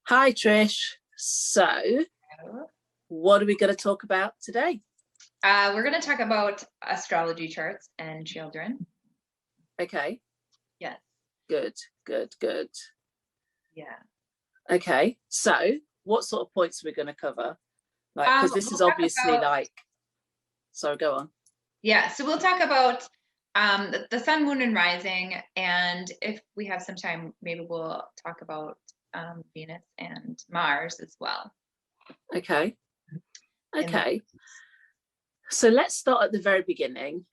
Hi, Trish. So, what are we going to talk about today? We're going to talk about astrology charts and children. Okay. Yes. Good. Yeah. Okay. So, what sort of points are we going to cover? Like, because this is obviously like. Sorry, go on. Yeah. So we'll talk about the sun, moon, and rising, and if we have some time, maybe we'll talk about Venus and Mars as well. Okay. So let's start at the very beginning.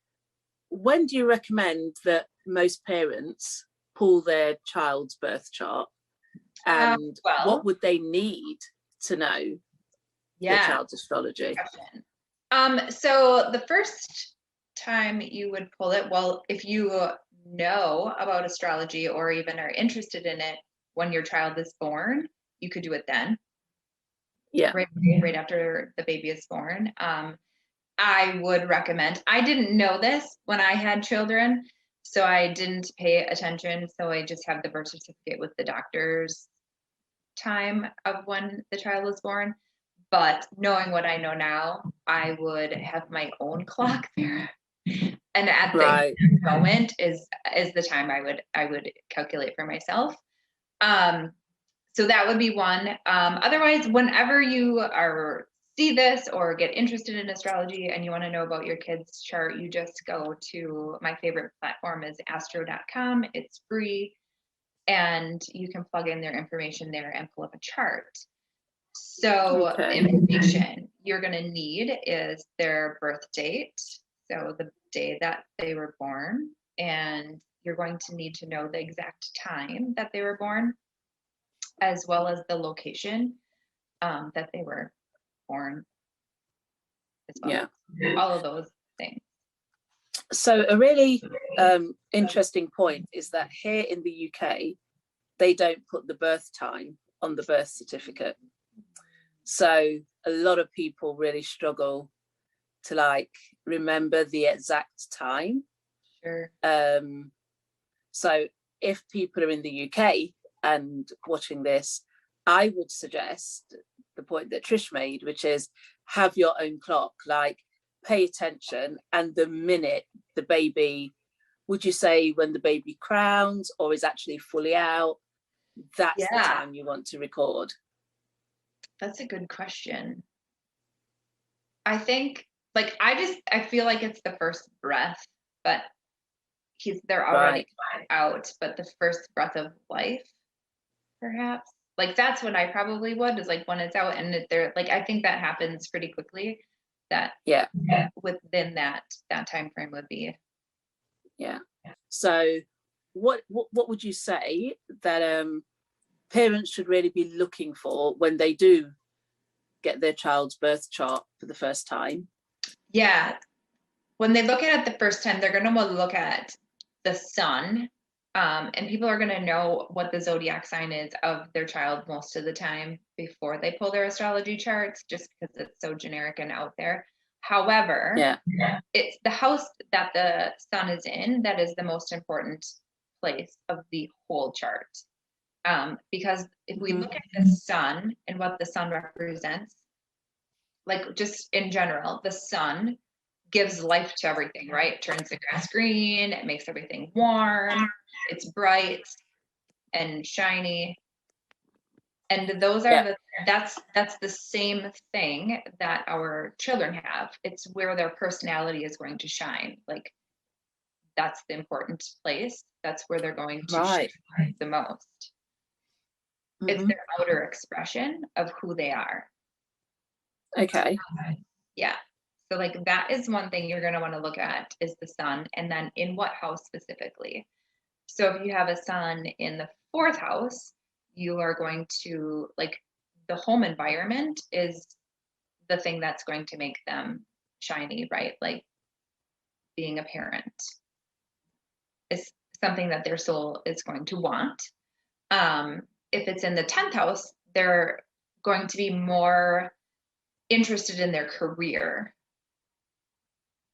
When do you recommend that most parents pull their child's birth chart, and what would they need to know their child's astrology? So the first time you would pull it, well, if you know about astrology or even are interested in it when your child is born, you could do it then. Yeah. Right after the baby is born. I would recommend, I didn't know this when I had children, so I didn't pay attention. So I just have the birth certificate with the doctor's time of when the child was born. But knowing what I know now, I would have my own clock there. And at the moment is the time I would calculate for myself. So that would be one. Otherwise, whenever you see this or get interested in astrology and you want to know about your kid's chart, you just go to my favorite platform is astro.com. It's free, and you can plug in their information there and pull up a chart. So the information you're going to need is their birth date, so the day that they were born, and you're going to need to know the exact time that they were born, as well as the location that they were born as well. Yeah. All of those things. So a really interesting point is that here in the UK, they don't put the birth time on the birth certificate. So a lot of people really struggle to like remember the exact time. Sure. So if people are in the UK and watching this, I would suggest the point that Trish made, which is have your own clock, like pay attention. And the minute the baby, would you say when the baby crowns or is actually fully out, that's the time you want to record? That's a good question. I think, like, I feel like it's the first breath, but they're already out, but the first breath of life, perhaps. Like, that's what I probably would, is like when it's out and they're like, I think that happens pretty quickly. That within that time frame would be. Yeah. So what would you say that parents should really be looking for when they do get their child's birth chart for the first time? Yeah, when they look at it the first time, they're going to want to look at the sun, and people are going to know what the zodiac sign is of their child most of the time before they pull their astrology charts, just because it's so generic and out there. However, it's the house that the sun is in that is the most important place of the whole chart. Because if we look at the sun and what the sun represents, like just in general, the sun gives life to everything, right? It turns the grass green, it makes everything warm, it's bright and shiny. And those are that's the same thing that our children have. It's where their personality is going to shine. Like, that's the important place. That's where they're going to shine the most. It's their outer expression of who they are. Okay. Yeah. So like that is one thing you're going to want to look at is the sun, and then in what house specifically. So if you have a sun in the 4th house, you are going to, like, the home environment is the thing that's going to make them shiny, right? Like being a parent is something that their soul is going to want. If it's in the 10th house, they're going to be more interested in their career.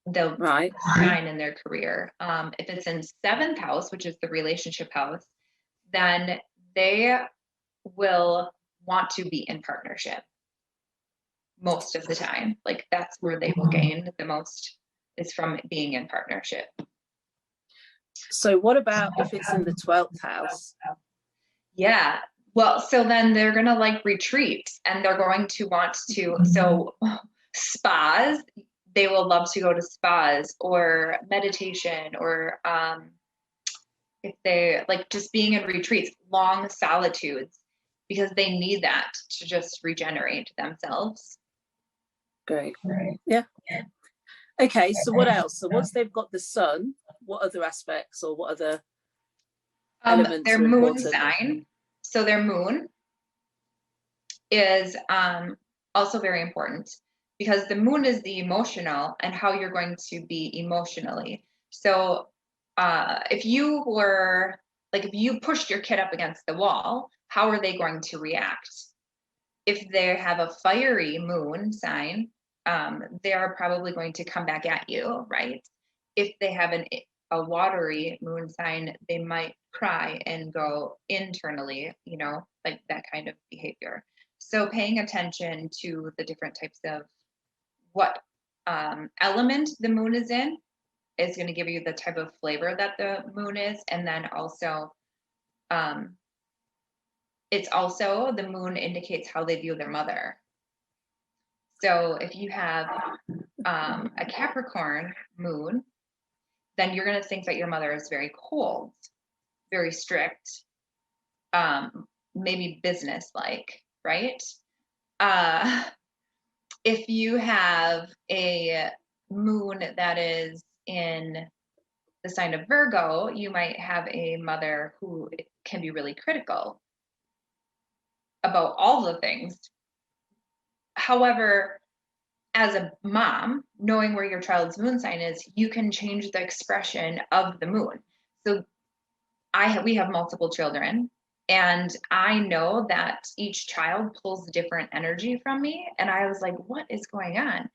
They'll shine in their career. If it's in 7th house, which is the relationship house, then they will want to be in partnership most of the time. Like that's where they will gain the most, is from being in partnership. So what about if it's in the 12th house? Yeah. Well, so then they're going to like retreat, and they're going to want to, so spas, they will love to go to spas or meditation, or if they like just being in retreats, long solitudes, because they need that to just regenerate themselves. Great. Yeah. Okay, so what else? So once they've got the sun, what other aspects or what other elements their are moon important? sign. So their moon is also very important, because the moon is the emotional and how you're going to be emotionally. So if you were like, if you pushed your kid up against the wall, how are they going to react? If they have a fiery moon sign, they are probably going to come back at you, right? If they have a watery moon sign, they might cry and go internally, you know, like that kind of behavior. So paying attention to the different types of what element the moon is in is going to give you the type of flavor that the moon is. And then also, it's also, the moon indicates how they view their mother. So if you have a Capricorn moon, then you're going to think that your mother is very cold, very strict, maybe business-like, right? If you have a moon that is in the sign of Virgo, you might have a mother who can be really critical about all the things. However, as a mom, knowing where your child's moon sign is, you can change the expression of the moon. So we have multiple children, and I know that each child pulls different energy from me. And I was like, what is going on?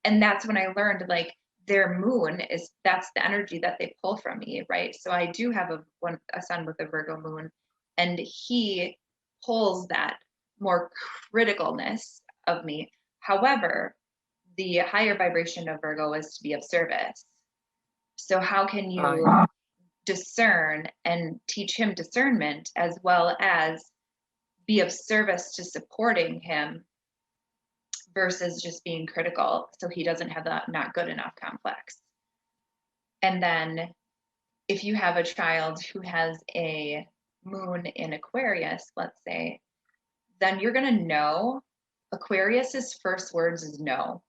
And that's when I learned, like, their moon that's the energy that they pull from me, right? So I do have a son with a Virgo moon, and he pulls that more criticalness of me. However, the higher vibration of Virgo is to be of service. So how can you discern and teach him discernment, as well as be of service to supporting him, versus just being critical, so he doesn't have that not good enough complex? And then if you have a child who has a moon in Aquarius, let's say, then you're going to know Aquarius's first words is no.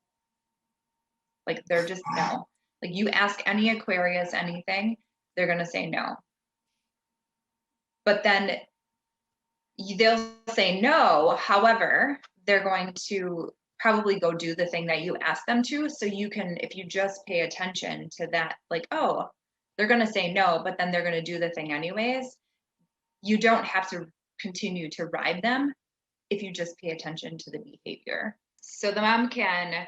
Like, they're just no. Like, you ask any Aquarius anything, they're going to say no. But then they'll say no. However, they're going to probably go do the thing that you ask them to. So you can, if you just pay attention to that, like, oh, they're going to say no, but then they're going to do the thing anyways. You don't have to continue to ride them if you just pay attention to the behavior. So the mom can,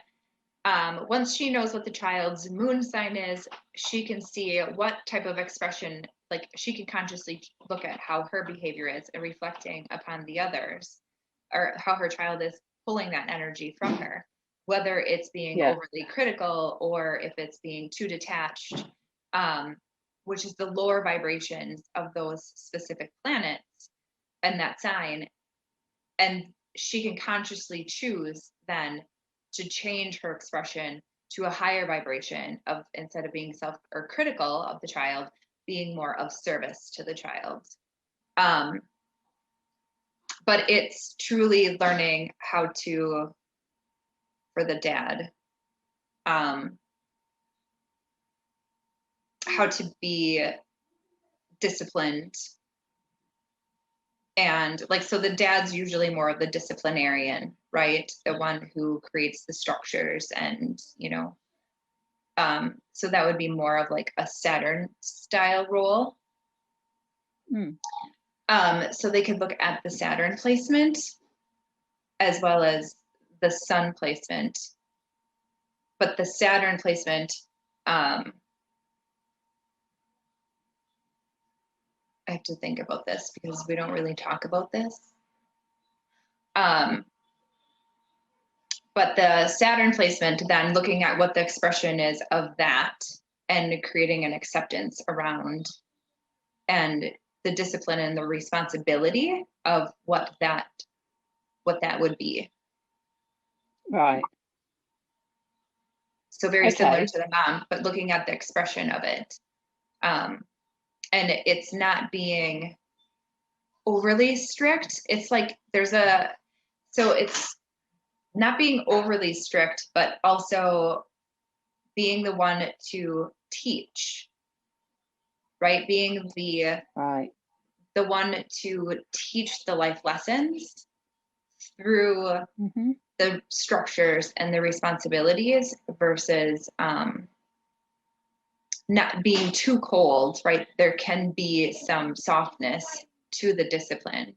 once she knows what the child's moon sign is, she can see what type of expression, like, she can consciously look at how her behavior is and reflecting upon the others, or how her child is pulling that energy from her, whether it's being overly critical or if it's being too detached, which is the lower vibrations of those specific planets and that sign. And she can consciously choose then to change her expression to a higher vibration of, instead of being self or critical of the child, being more of service to the child. But it's truly learning how to, for the dad, how to be disciplined. And like, so the dad's usually more of the disciplinarian, right? The one who creates the structures and, you know, so that would be more of like a Saturn style role. So they could look at the Saturn placement as well as the Sun placement. But the Saturn placement, I have to think about this because we don't really talk about this. But the Saturn placement, then looking at what the expression is of that and creating an acceptance around and the discipline and the responsibility of what that would be. Right. So very similar Okay. to the mom, but looking at the expression of it. And it's not being overly strict. It's like so it's not being overly strict, but also being the one to teach, right? Being the one to teach the life lessons through the structures and the responsibilities versus not being too cold, right? There can be some softness to the discipline.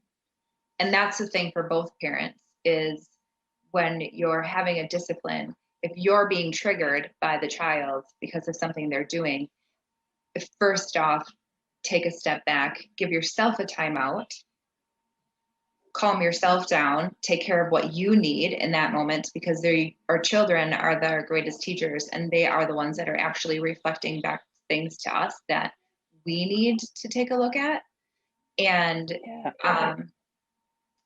And that's the thing for both parents is when you're having a discipline, if you're being triggered by the child because of something they're doing, first off, take a step back, give yourself a timeout, calm yourself down, take care of what you need in that moment, because our children are their greatest teachers, and they are the ones that are actually reflecting back things to us that we need to take a look at. And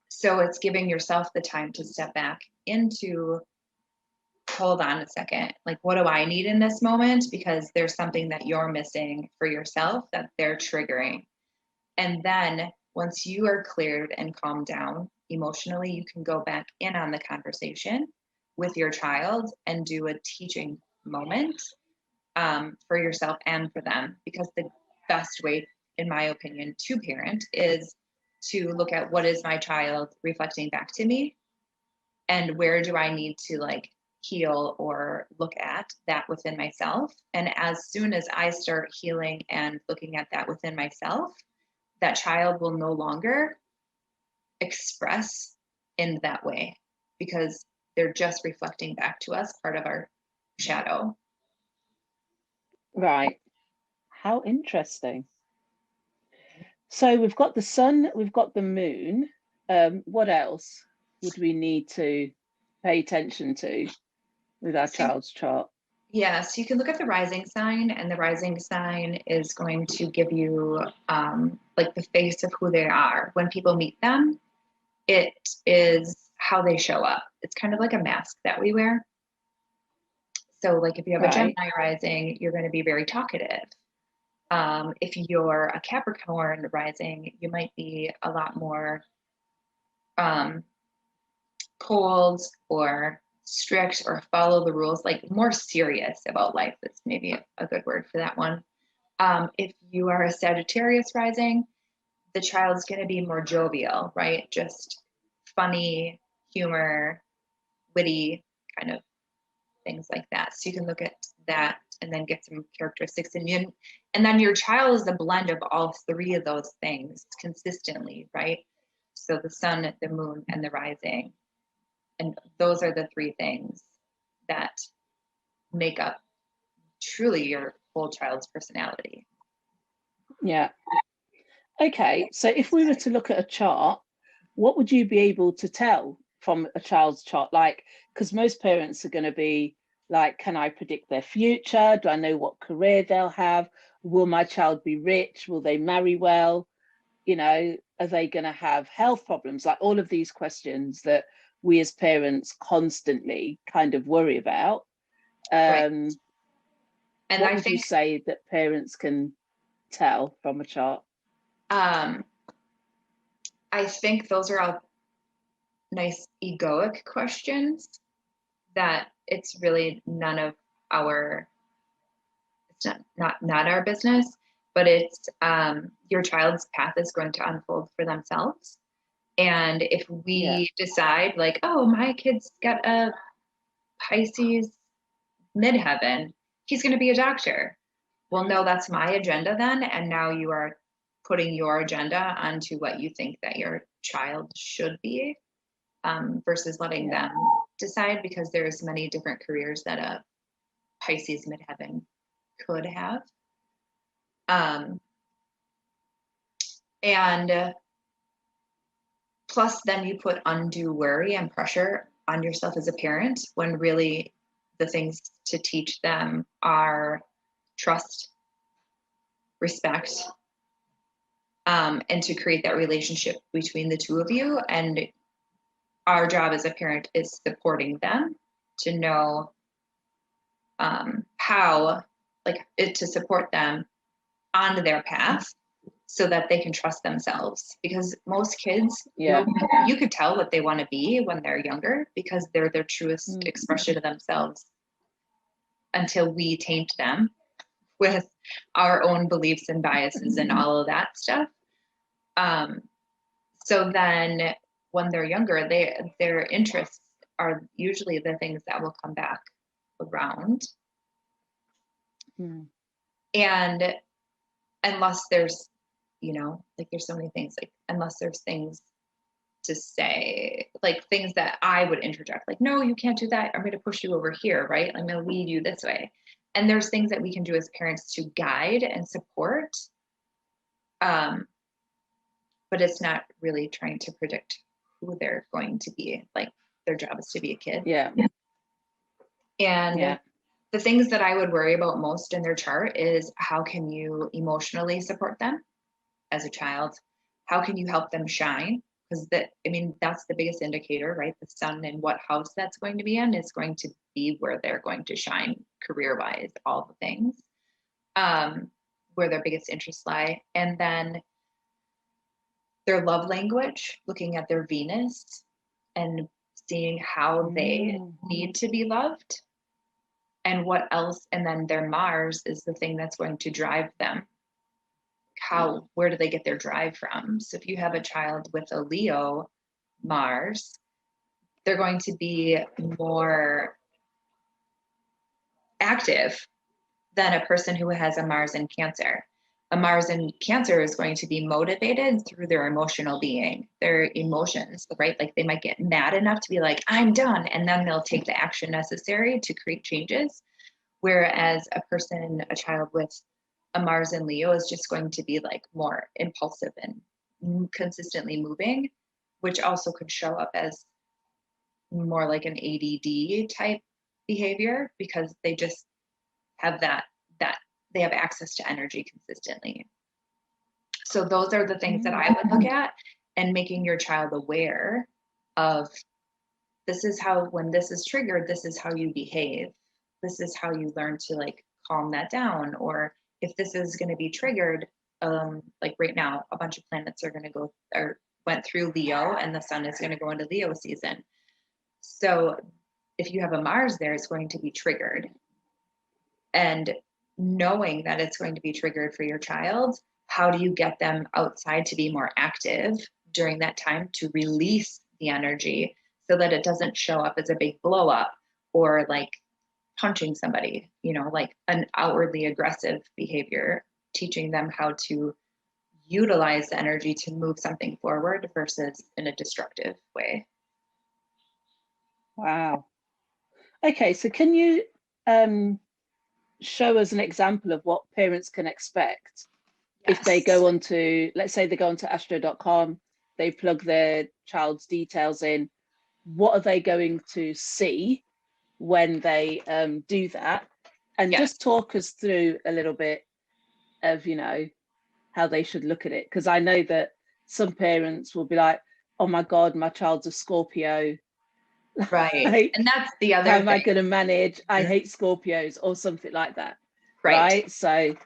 so it's giving yourself the time to step back into, hold on a second, like, what do I need in this moment? Because there's something that you're missing for yourself that they're triggering. And then once you are cleared and calmed down emotionally, you can go back in on the conversation with your child and do a teaching moment for yourself and for them. Because the best way, in my opinion, to parent is to look at what is my child reflecting back to me, and where do I need to like heal or look at that within myself. And as soon as I start healing and looking at that within myself, that child will no longer express in that way, because they're just reflecting back to us part of our shadow. Right. How interesting. So we've got the sun, we've got the moon. What else would we need to pay attention to with our child's chart? Yes, you can look at the rising sign, and the rising sign is going to give you like the face of who they are. When people meet them, it is how they show up. It's kind of like a mask that we wear. So like if you have a Gemini rising, you're going to be very talkative. If you're a Capricorn rising, you might be a lot more cold or strict or follow the rules, like more serious about life. That's maybe a good word for that one. If you are a Sagittarius rising, the child's going to be more jovial, right? Just funny, humor, witty, kind of things like that. So you can look at that and then get some characteristics. And then your child is a blend of all three of those things consistently, right? So the sun, the moon, and the rising. And those are the three things that make up truly your whole child's personality. Yeah. Okay. So if we were to look at a chart, what would you be able to tell from a child's chart? Like, because most parents are going to be like, can I predict their future? Do I know what career they'll have? Will my child be rich? Will they marry well? You know, are they going to have health problems? Like all of these questions that we as parents constantly kind of worry about. Right. And what would you say that parents can tell from a chart? I think those are all nice egoic questions that it's really none of our, it's not our business, but it's your child's path is going to unfold for themselves. And if we decide like, oh, my kid's got a Pisces midheaven, he's going to be a doctor. Well, no, that's my agenda then. And now you are putting your agenda onto what you think that your child should be, versus letting them decide, because there's many different careers that a Pisces midheaven could have. And plus then you put undue worry and pressure on yourself as a parent, when really the things to teach them are trust, respect, and to create that relationship between the two of you. And our job as a parent is supporting them to know how, like, to support them on their path so that they can trust themselves. Because most kids, you could tell what they want to be when they're younger, because they're their truest expression of themselves, until we taint them with our own beliefs and biases and all of that stuff. So then when they're younger, their interests are usually the things that will come back around. And unless there's, like, there's so many things, like, unless there's things to say, like things that I would interject, like, no, you can't do that, I'm going to push you over here, right? I'm going to lead you this way. And there's things that we can do as parents to guide and support. But it's not really trying to predict who they're going to be. Like, their job is to be a kid. And the things that I would worry about most in their chart is, how can you emotionally support them as a child? How can you help them shine? Because that's the biggest indicator, right? The sun and what house that's going to be in is going to be where they're going to shine career-wise, all the things, where their biggest interests lie. And then their love language, looking at their Venus and seeing how they need to be loved and what else. And then their Mars is the thing that's going to drive them. Where do they get their drive from? So if you have a child with a Leo Mars, they're going to be more active than a person who has a Mars in Cancer. A Mars in Cancer is going to be motivated through their emotional being, their emotions, right? Like, they might get mad enough to be like, I'm done. And then they'll take the action necessary to create changes. Whereas a child with a Mars in Leo is just going to be like more impulsive and consistently moving, which also could show up as more like an ADD type behavior, because they just have that they have access to energy consistently. So those are the things that I would look at, and making your child aware of, this is how, when this is triggered, this is how you behave. This is how you learn to, like, calm that down. Or if this is going to be triggered, like right now, a bunch of planets are going to go, or went through Leo, and the sun is going to go into Leo season. So if you have a Mars there, it's going to be triggered. And knowing that it's going to be triggered for your child, how do you get them outside to be more active during that time, to release the energy so that it doesn't show up as a big blow up, or like punching somebody, like an outwardly aggressive behavior, teaching them how to utilize the energy to move something forward versus in a destructive way. Wow. Okay, so can you show us an example of what parents can expect if they go onto, let's say they go onto astro.com, they plug their child's details in, what are they going to see when they do that? And just talk us through a little bit of, how they should look at it. Because I know that some parents will be like, oh my God, my child's a Scorpio. Right. Like, and that's the other how thing. am I going to manage? I hate Scorpios, or something like that. Right. So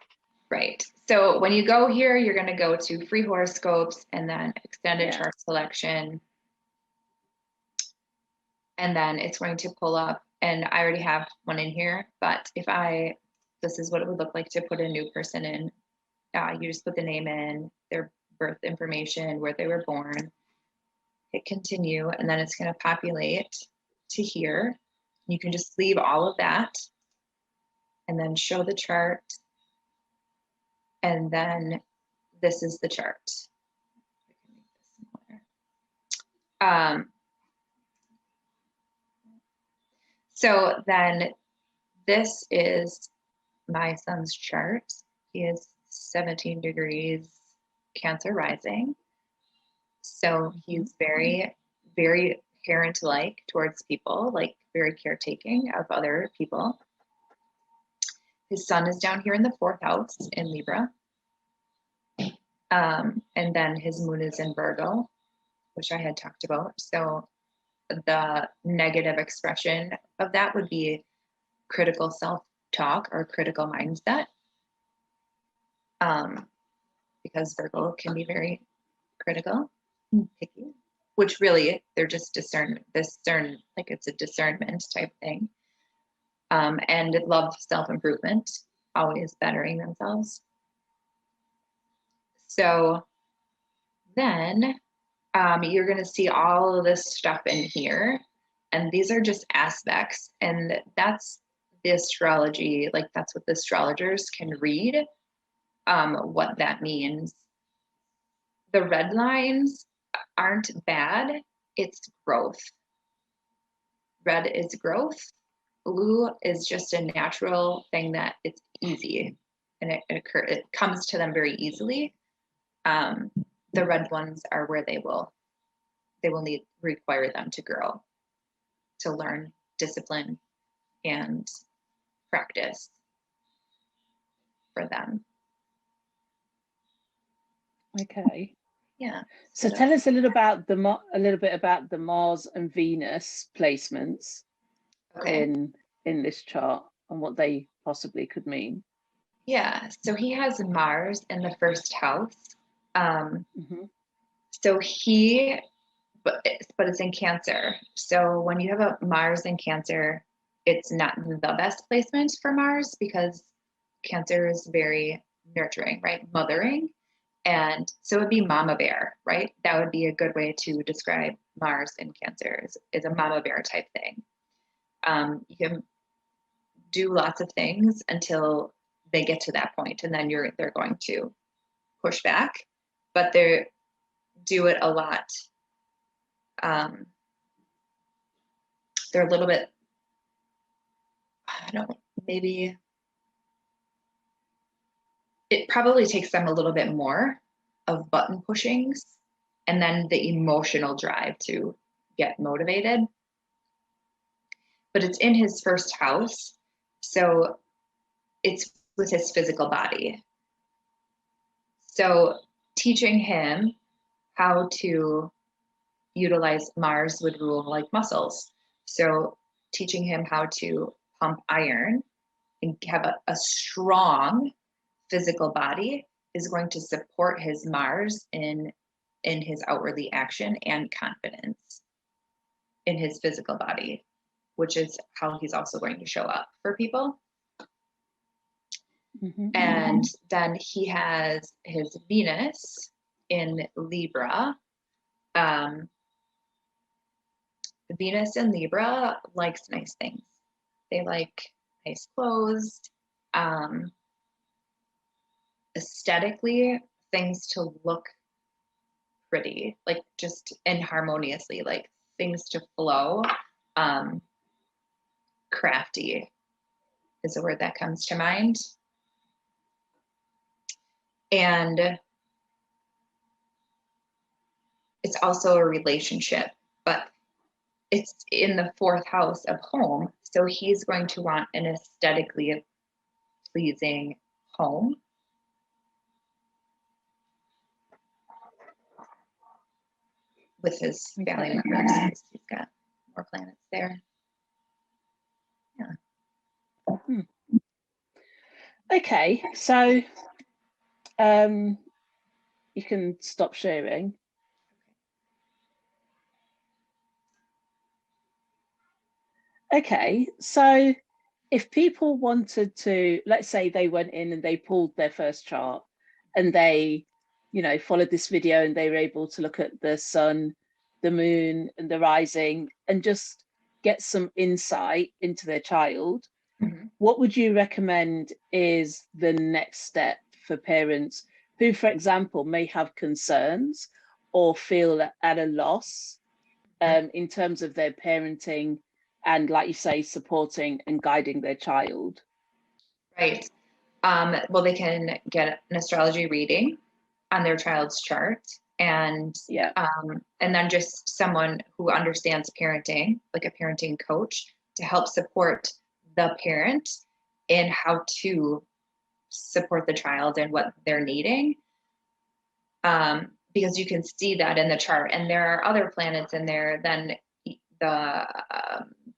when you go here, you're going to go to free horoscopes, and then extended chart selection. And then it's going to pull up, and I already have one in here, but this is what it would look like to put a new person in. You just put the name in, their birth information, where they were born, hit continue, and then it's going to populate to here. You can just leave all of that and then show the chart. And then this is the chart. So then this is my son's chart. He is 17 degrees Cancer rising. So he's very, very parent-like towards people, like very caretaking of other people. His sun is down here in the 4th house in Libra. And then his moon is in Virgo, which I had talked about. So the negative expression of that would be critical self-talk or critical mindset. Because Virgo can be very critical, picky, which really they're just discern, like it's a discernment type thing. And love self-improvement, always bettering themselves. So then you're going to see all of this stuff in here. And these are just aspects. And that's the astrology, like that's what the astrologers can read, what that means. The red lines aren't bad, it's growth. Red is growth. Blue is just a natural thing that it's easy and it comes to them very easily. The red ones are where they will require them to grow, to learn discipline and practice for them. Okay. Yeah. So tell us a little bit about the Mars and Venus placements in this chart and what they possibly could mean. Yeah. So he has Mars in the 1st house. So but it's in Cancer. So when you have a Mars in Cancer, it's not the best placement for Mars because Cancer is very nurturing, right? Mothering. And so it'd be mama bear, right? That would be a good way to describe Mars in Cancer is a mama bear type thing. You can do lots of things until they get to that point, and then they're going to push back, but they do it a lot. They're a little bit, I don't know, maybe it probably takes them a little bit more of button pushings and then the emotional drive to get motivated. But it's in his 1st house, so it's with his physical body. So teaching him how to utilize Mars would rule like muscles. So teaching him how to pump iron and have a strong physical body is going to support his Mars in his outwardly action and confidence in his physical body, which is how he's also going to show up for people. And then he has his Venus in Libra. Venus in Libra likes nice things. They like nice clothes, aesthetically, things to look pretty, like just and harmoniously, like things to flow. Crafty is a word that comes to mind. And it's also a relationship, but it's in the 4th house of home. So he's going to want an aesthetically pleasing home. With his family members. He's got more planets there. Yeah. Okay, so you can stop sharing. Okay, so if people wanted to, let's say they went in and they pulled their first chart and they, followed this video and they were able to look at the sun, the moon and the rising and just get some insight into their child, what would you recommend is the next step for parents who, for example, may have concerns or feel at a loss in terms of their parenting and, like you say, supporting and guiding their child? Right. Well, they can get an astrology reading on their child's chart. And Yeah. And then just someone who understands parenting, like a parenting coach, to help support the parent in how to support the child and what they're needing. Because you can see that in the chart, and there are other planets in there than the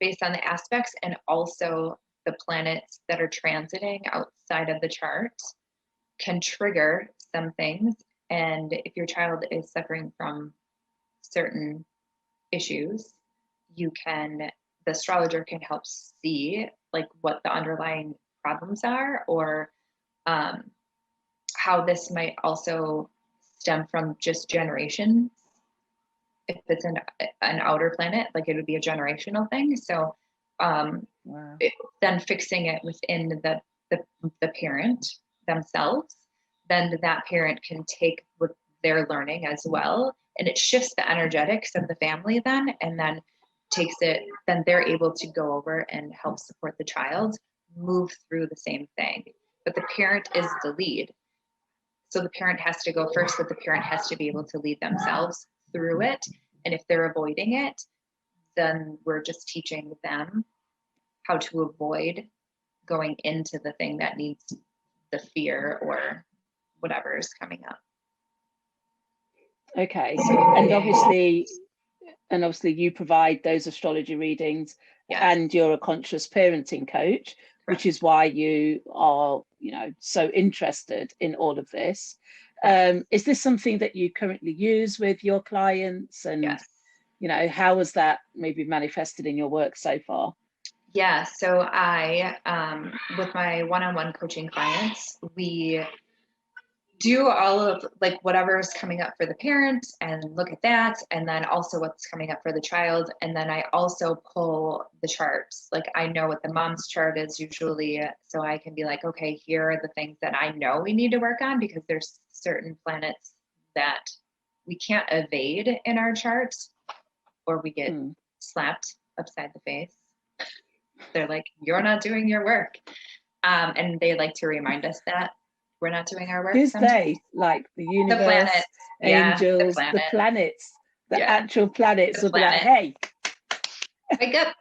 based on the aspects, and also the planets that are transiting outside of the chart can trigger some things. And if your child is suffering from certain issues, the astrologer can help see like what the underlying problems are, or how this might also stem from just generations. If it's an outer planet, like it would be a generational thing. So Wow. then fixing it within the parent themselves, then that parent can take what they're learning as well, and it shifts the energetics of the family then, and then then they're able to go over and help support the child move through the same thing. But the parent is the lead. So the parent has to go first, but the parent has to be able to lead themselves through it. And if they're avoiding it, then we're just teaching them how to avoid going into the thing that needs the fear or whatever is coming up. Okay. And obviously you provide those astrology readings. Yes. And you're a conscious parenting coach. Correct. Which is why you are, so interested in all of this. Is this something that you currently use with your clients? And, yes. How has that maybe manifested in your work so far? Yeah, so I, with my one-on-one coaching clients, we do all of like whatever's coming up for the parent and look at that, and then also what's coming up for the child. And then I also pull the charts. Like I know what the mom's chart is usually, so I can be like, okay, here are the things that I know we need to work on, because there's certain planets that we can't evade in our charts, or we get slapped upside the face. They're like, you're not doing your work. And they like to remind us that we're not doing our work. Who's sometimes. they? Like the universe, the planets, angels, the planets, the actual planets will be like, hey, wake up,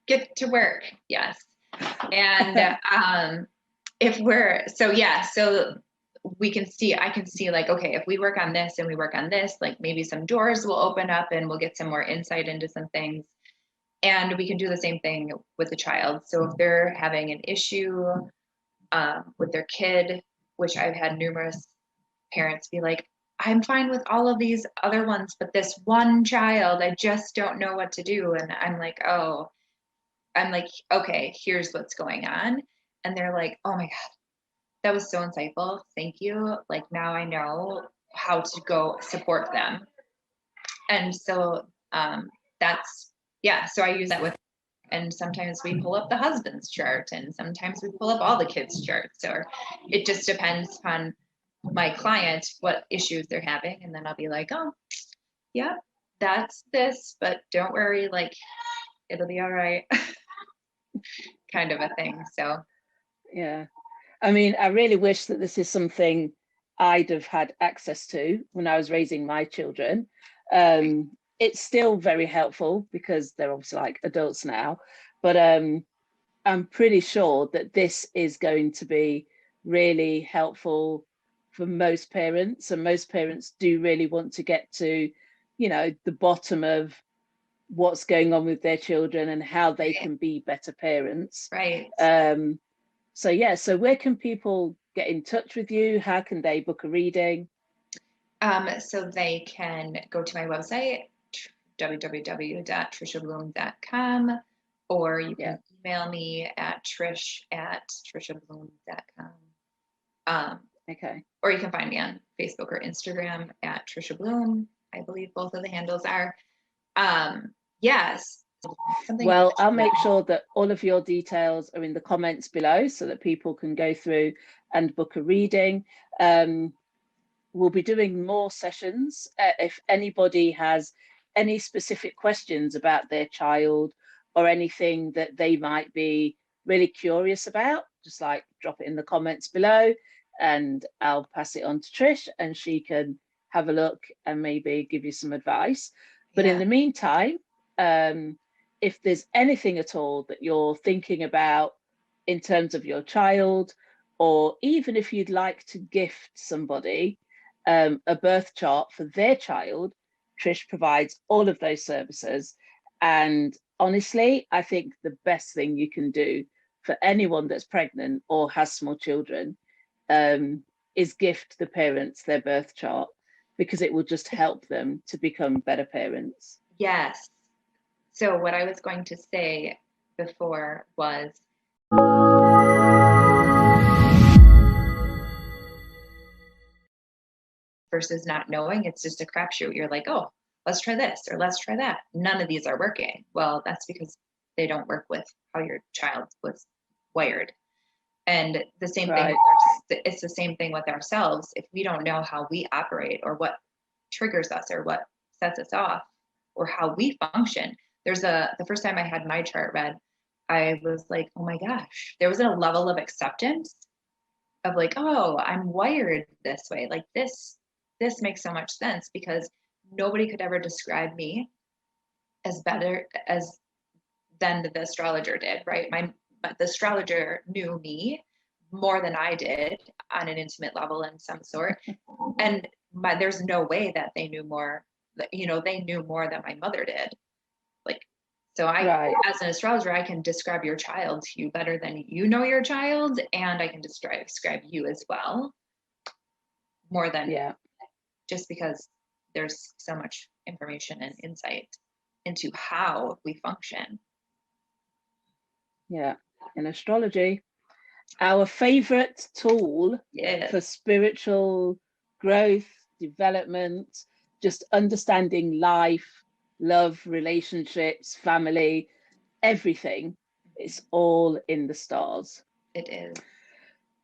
get to work. Yes. And if we're, so we can see, I can see like, okay, if we work on this and we work on this, like maybe some doors will open up and we'll get some more insight into some things. And we can do the same thing with the child. So if they're having an issue with their kid, which I've had numerous parents be like, I'm fine with all of these other ones, but this one child, I just don't know what to do. And I'm like, okay, here's what's going on. And they're like, oh my God, that was so insightful. Thank you. Like now I know how to go support them. And so so I use that with, and sometimes we pull up the husband's chart, and sometimes we pull up all the kids' charts, or it just depends on my client, what issues they're having. And then I'll be like, oh, yeah, that's this, but don't worry, like it'll be all right. Kind of a thing. So yeah, I mean, I really wish that this is something I'd have had access to when I was raising my children. It's still very helpful because they're obviously like adults now, but I'm pretty sure that this is going to be really helpful for most parents, and most parents do really want to get to, the bottom of what's going on with their children and how they can be better parents. Right. So where can people get in touch with you? How can they book a reading? So they can go to my website, www.trishablohm.com, or you can email me at trish@trishablohm.com. Okay. Or you can find me on Facebook or Instagram at Trisha Blohm. I believe both of the handles are. Yes. Well, I'll make sure that all of your details are in the comments below so that people can go through and book a reading. We'll be doing more sessions. If anybody has any specific questions about their child or anything that they might be really curious about, just like drop it in the comments below and I'll pass it on to Trish and she can have a look and maybe give you some advice. But Yeah. in the meantime, if there's anything at all that you're thinking about in terms of your child, or even if you'd like to gift somebody a birth chart for their child, Trish provides all of those services. And honestly, I think the best thing you can do for anyone that's pregnant or has small children is gift the parents their birth chart, because it will just help them to become better parents. Yes. So what I was going to say before was versus not knowing, it's just a crapshoot. You're like, oh, let's try this or let's try that. None of these are working. Well, that's because they don't work with how your child was wired. And the same thing, it's the same thing with ourselves. If we don't know how we operate or what triggers us or what sets us off or how we function, the first time I had my chart read, I was like, oh my gosh, there was a level of acceptance of like, oh, I'm wired this way. Like this makes so much sense, because nobody could ever describe me as better as than the astrologer did, right? But the astrologer knew me more than I did on an intimate level in some sort. And there's no way that they knew more, they knew more than my mother did. Like, so as an astrologer, I can describe your child to you better than you know your child. And I can describe you as well, more than just because there's so much information and insight into how we function. Yeah, in astrology, our favorite tool for spiritual growth, development, just understanding life, love, relationships, family, everything. It's all in the stars. It is.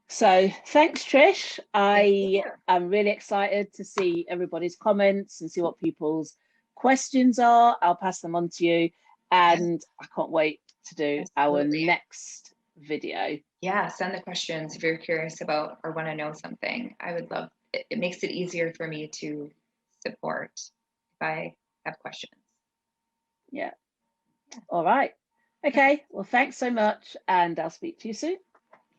So thanks, Trish. I am really excited to see everybody's comments and see what people's questions are. I'll pass them on to you, and I can't wait to do our next video. Yeah, send the questions if you're curious about or want to know something. I would love it. It makes it easier for me to support if I have questions. Yeah. All right. Okay. Well, thanks so much, and I'll speak to you soon.